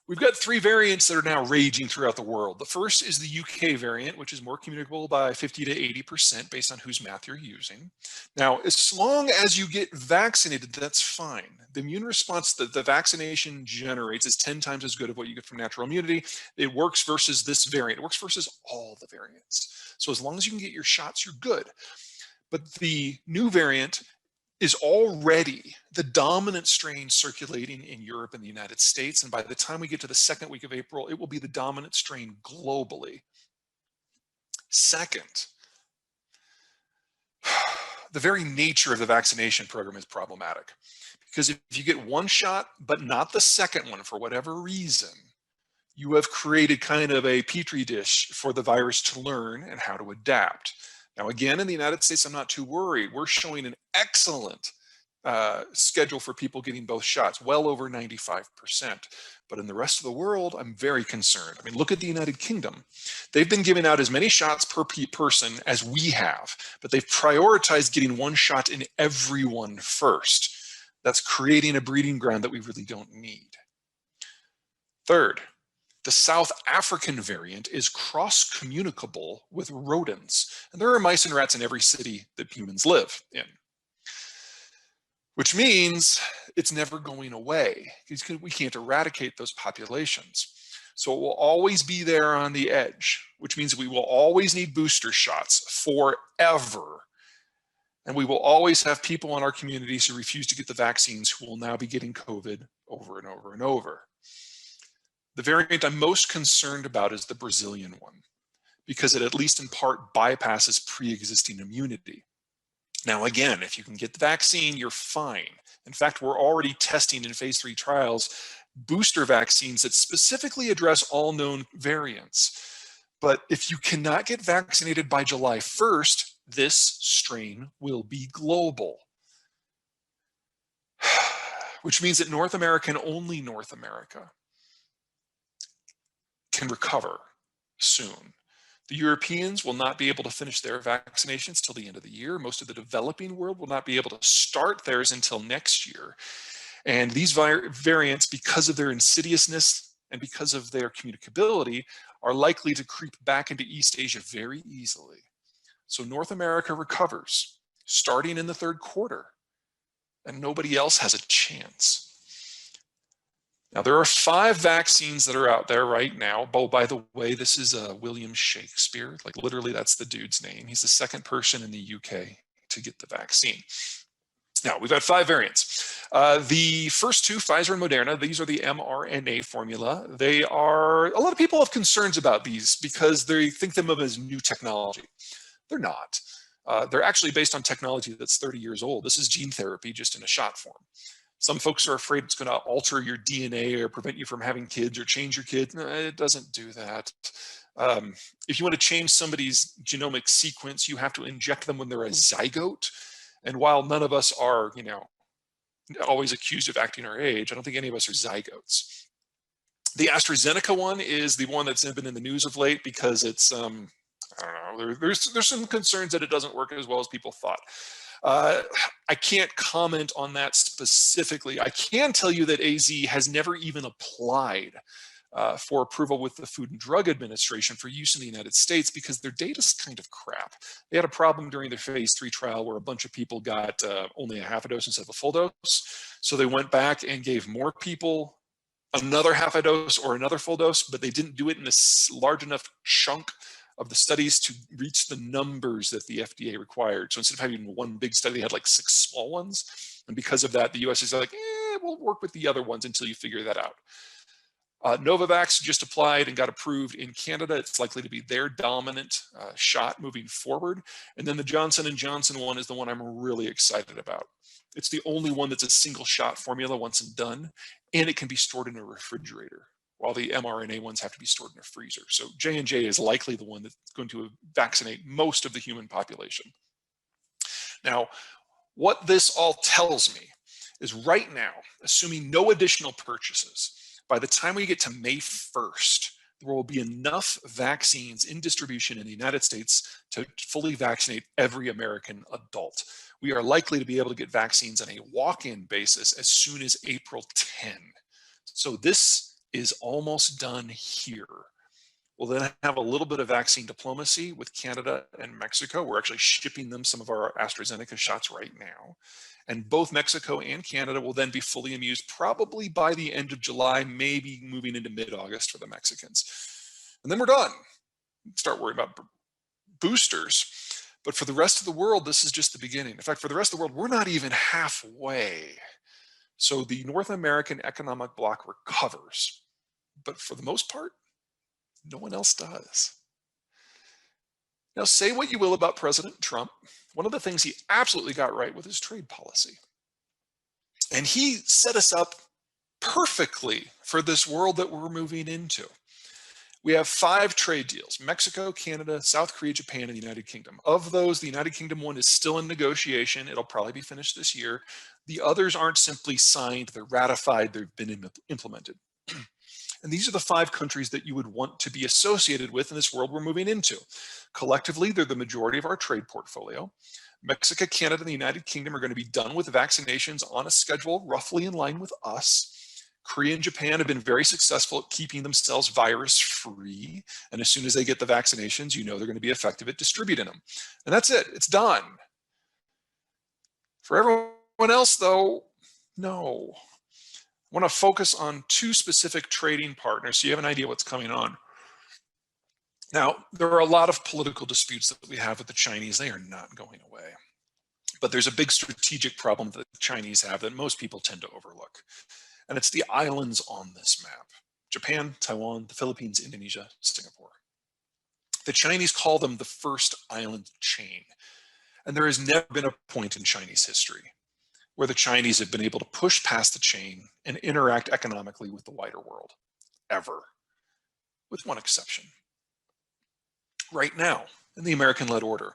We've got three variants that are now raging throughout the world. The first is the UK variant, which is more communicable by 50 to 80% based on whose math you're using. Now, as long as you get vaccinated, that's fine. The immune response that the vaccination generates is 10 times as good as what you get from natural immunity. It works versus this variant. It works versus all the variants. So as long as you can get your shots, you're good. But the new variant is already the dominant strain circulating in Europe and the United States. And by the time we get to the second week of April, it will be the dominant strain globally. Second, the very nature of the vaccination program is problematic, because if you get one shot, but not the second one for whatever reason, you have created kind of a petri dish for the virus to learn and how to adapt. Now, again, in the United States, I'm not too worried. We're showing an excellent schedule for people getting both shots, well over 95%. But in the rest of the world, I'm very concerned. I mean, look at the United Kingdom. They've been giving out as many shots per person as we have, but they've prioritized getting one shot in everyone first. That's creating a breeding ground that we really don't need. Third, the South African variant is cross-communicable with rodents. And there are mice and rats in every city that humans live in, which means it's never going away because we can't eradicate those populations. So it will always be there on the edge, which means we will always need booster shots forever. And we will always have people in our communities who refuse to get the vaccines who will now be getting COVID over and over and over. The variant I'm most concerned about is the Brazilian one, because it at least in part bypasses pre-existing immunity. Now, again, if you can get the vaccine, you're fine. In fact, we're already testing in phase 3 trials booster vaccines that specifically address all known variants. But if you cannot get vaccinated by July 1st, this strain will be global, which means that North America and only North America can recover soon. The Europeans will not be able to finish their vaccinations till the end of the year. Most of the developing world will not be able to start theirs until next year. And these variants, because of their insidiousness and because of their communicability, are likely to creep back into East Asia very easily. So North America recovers starting in the third quarter, and nobody else has a chance. Now, there are 5 vaccines that are out there right now. Oh, by the way, this is William Shakespeare. Like, literally, that's the dude's name. He's the second person in the UK to get the vaccine. Now, we've got 5 variants. The first 2, Pfizer and Moderna, these are the mRNA formula. They are, a lot of people have concerns about these because they think them of as new technology. They're not. They're actually based on technology that's 30 years old. This is gene therapy just in a shot form. Some folks are afraid it's going to alter your DNA or prevent you from having kids or change your kids. No, it doesn't do that. If you want to change somebody's genomic sequence, you have to inject them when they're a zygote. And while none of us are, always accused of acting our age, I don't think any of us are zygotes. The AstraZeneca one is the one that's been in the news of late because it's, I don't know, there's some concerns that it doesn't work as well as people thought. I can't comment on that specifically. I can tell you that AZ has never even applied for approval with the Food and Drug Administration for use in the United States because their data's kind of crap. They had a problem during their phase 3 trial where a bunch of people got only a half a dose instead of a full dose. So they went back and gave more people another half a dose or another full dose, but they didn't do it in a large enough chunk of the studies to reach the numbers that the FDA required. So instead of having one big study, they had like 6 small ones. And because of that, the US is like, we'll work with the other ones until you figure that out. Novavax just applied and got approved in Canada. It's likely to be their dominant shot moving forward. And then the Johnson & Johnson one is the one I'm really excited about. It's the only one that's a single shot formula once and done, and it can be stored in a refrigerator, while the mRNA ones have to be stored in a freezer. So J&J is likely the one that's going to vaccinate most of the human population. Now, what this all tells me is right now, assuming no additional purchases, by the time we get to May 1st, there will be enough vaccines in distribution in the United States to fully vaccinate every American adult. We are likely to be able to get vaccines on a walk-in basis as soon as April 10. So this is almost done here. We'll then have a little bit of vaccine diplomacy with Canada and Mexico. We're actually shipping them some of our AstraZeneca shots right now. And both Mexico and Canada will then be fully immune probably by the end of July, maybe moving into mid-August for the Mexicans. And then we're done. Start worrying about boosters. But for the rest of the world, this is just the beginning. In fact, for the rest of the world, we're not even halfway. So the North American economic bloc recovers. But for the most part, no one else does. Now, say what you will about President Trump. One of the things he absolutely got right with his trade policy. And he set us up perfectly for this world that we're moving into. We have 5 trade deals: Mexico, Canada, South Korea, Japan, and the United Kingdom. Of those, the United Kingdom one is still in negotiation. It'll probably be finished this year. The others aren't simply signed, they're ratified, they've been implemented. And these are the 5 countries that you would want to be associated with in this world we're moving into. Collectively, they're the majority of our trade portfolio. Mexico, Canada, and the United Kingdom are going to be done with vaccinations on a schedule roughly in line with us. Korea and Japan have been very successful at keeping themselves virus-free. And as soon as they get the vaccinations, you know they're going to be effective at distributing them. And that's it. It's done. For everyone else, though, no. I want to focus on 2 specific trading partners so you have an idea what's coming on. Now, there are a lot of political disputes that we have with the Chinese. They are not going away. But there's a big strategic problem that the Chinese have that most people tend to overlook. And it's the islands on this map: Japan, Taiwan, the Philippines, Indonesia, Singapore. The Chinese call them the first island chain. And there has never been a point in Chinese history where the Chinese have been able to push past the chain and interact economically with the wider world, ever, with one exception. Right now, in the American-led order,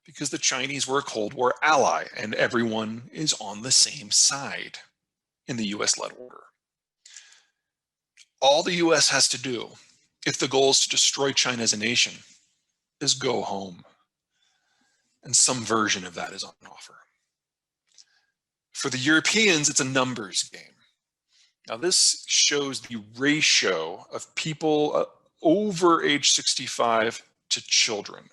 because the Chinese were a Cold War ally and everyone is on the same side in the US-led order. All the US has to do, if the goal is to destroy China as a nation, is go home. And some version of that is on offer. For the Europeans, it's a numbers game. Now, this shows the ratio of people over age 65 to children.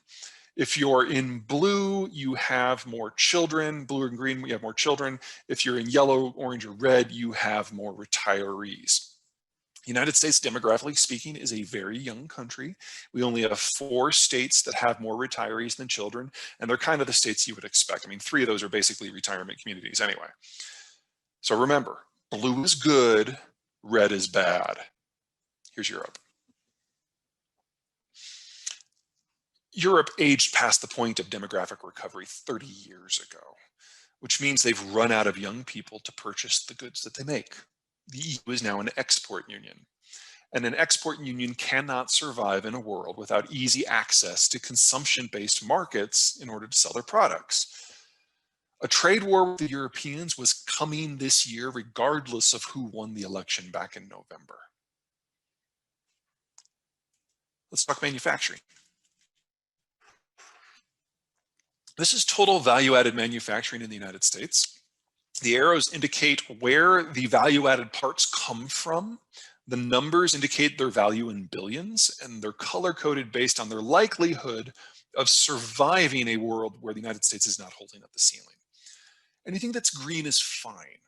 If you're in blue, you have more children. Blue and green, you have more children. If you're in yellow, orange, or red, you have more retirees. The United States, demographically speaking, is a very young country. We only have 4 states that have more retirees than children, and they're kind of the states you would expect. I mean, 3 of those are basically retirement communities anyway. So remember, blue is good, red is bad. Here's Europe. Europe aged past the point of demographic recovery 30 years ago, which means they've run out of young people to purchase the goods that they make. The EU is now an export union, and an export union cannot survive in a world without easy access to consumption-based markets in order to sell their products. A trade war with the Europeans was coming this year, regardless of who won the election back in November. Let's talk manufacturing. This is total value-added manufacturing in the United States. The arrows indicate where the value-added parts come from. The numbers indicate their value in billions, and they're color-coded based on their likelihood of surviving a world where the United States is not holding up the ceiling. Anything that's green is fine.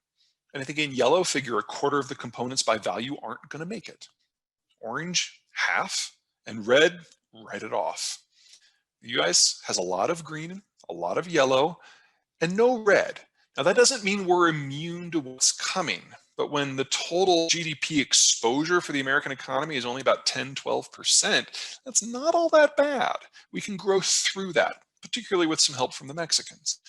Anything in yellow, figure a quarter of the components by value aren't going to make it. Orange, half, and red, write it off. The US has a lot of green, a lot of yellow, and no red. Now, that doesn't mean we're immune to what's coming, but when the total GDP exposure for the American economy is only about 10–12%, that's not all that bad. We can grow through that, particularly with some help from the Mexicans.